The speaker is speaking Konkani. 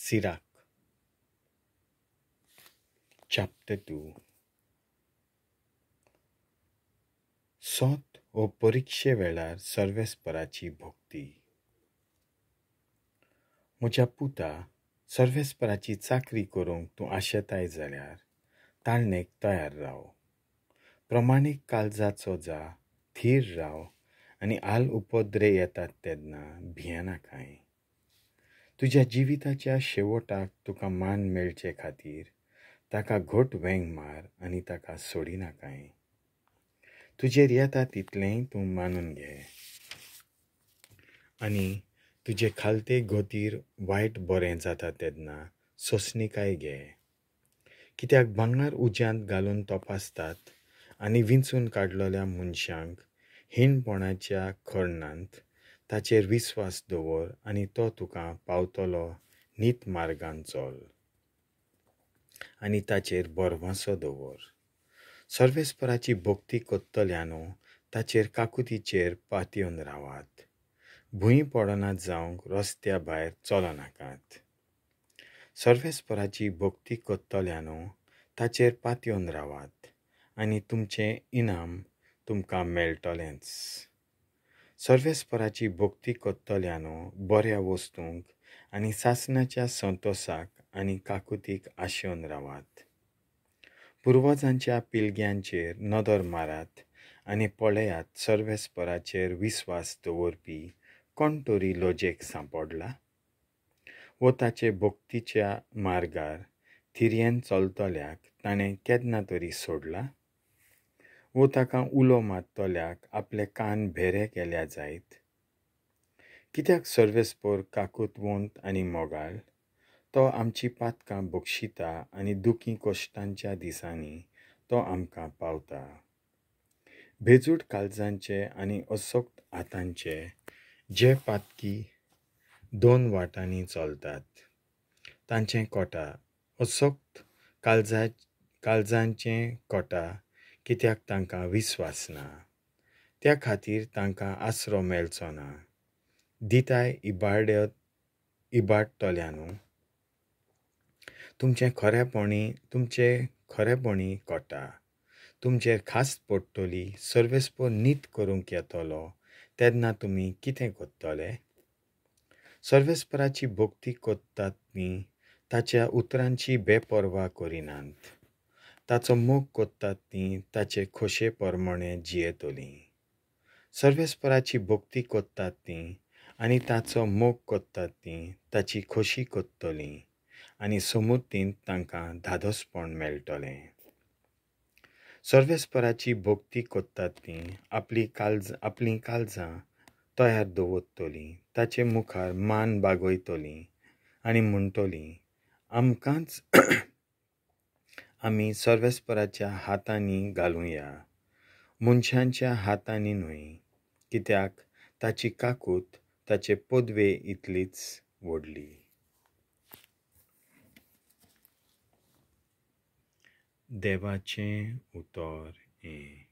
Sirach, Chapter 2. सोत ओ परीक्षे वेळार सर्वेस्पराची भोक्ती. म्हज्या पुता, सर्वेस्पराची चाकरी करूंक तूं आशेताय जाल्यार ताळणेक तयार राव. प्रमाणीक काळजाचो जा, थीर राव आनी आल उपद्रे येतात तेन्ना भियेनाकाय. तुज्या जिविताच्या शेवटाक तुका मान मेळचे खातीर ताका घोट वेंग मार आनी ताका सोडिनाकाय. तुजेर येता तितलेंय तूं मानून घे आनी तुजे खालते गोतीर वायट बरें जाता तेन्ना सोंसणीकाय घे. कित्याक भांगार उज्यांत घालून तपासतात आनी विंचून काडलेल्या मनशांक हिणपणाच्या खळणांत ताचेर विस्वास दवर आनी तो तुका पावतलो नीत मार्गान चल आनी ताचेर भरवंसो दवर. सर्वेस्पराची भोक्ती कोत्तल्यानो ताचेर काकुतीचेर पातयेवन रावात. भूंय पडना जावंक रस्त्या भायर चलनाकात. सर्वेस्पराची भोक्ती कोत्तल्यानो ताचेर पातयेवन रावात आनी तुमचें इनाम तुमकां मेळटलेंच. सर्वेस्पराची भोक्ती कोत्तल्यानो बऱ्या वस्तूंक आनी सासणाच्या संतोसाक आनी काकुतीक आशेवन रावात. पुर्वजांच्या पिळग्यांचेर नदर मारात आनी पळयात सर्वेस्पराचेर विस्वास दवरपी कोण तरी लोजेक सांपडला. वो ताचे भोक्तीच्या मार्गार थिरयेन चलतल्याक ताणें केन्ना तरी सोडला. वो ताका उलो मारतल्याक आपले कान भेरे केल्या जायत. कित्याक सर्वेस्पर काकूतवंत आनी मोगाळ, तो आमची पातकां बक्षिता आनी दुखी कोश्टांच्या दिसांनी तो आमकां पावता. बेजूट काळजांचे आनी असोक्त हातांचे जे पातकी दोन वाटांनी चलतात तांचें कोटा, असोक्त काळजांचें कोटा, कित्याक तांकां विस्वास ना. त्या खातीर तांकां आसरो मेळचो ना. दिताय इबाडटल्यानो तुमचे खरेपणी कोटा. तुमचेर खास्त पडटली. सर्वेस्पर नीत करूंक येतलो तेन्ना तुमी कितें कोत्तले? सर्वेस्पराची भोक्ती कोत्तात ती ताच्या उतरांची बेपर्वा करिनात. ताचो मोग कोत्तात ती ताचे खोशे परमणे जियेतलीं. सर्वेस्पराची भोक्ती कोत्तात ती आनी ताचो मोग कोत्तात ती ताची खोशी कोत्तलीं आनी समृद्धींत तांकां धादोसपण मेळटलें. सर्वेस्पराची भोक्ती कोत्तात ती आपलीं काळजां तयार दवरतलीं, ताचे मुखार मान बागयतलीं आनी म्हणटलीं, आमकांच आमी सर्वेस्पराच्या हातांनी घालुया, मनशांच्या हातांनी न्हय, कित्याक ताची काकूत ताचे पदवे इतलीच व्हडली. देवाचें उतर हें.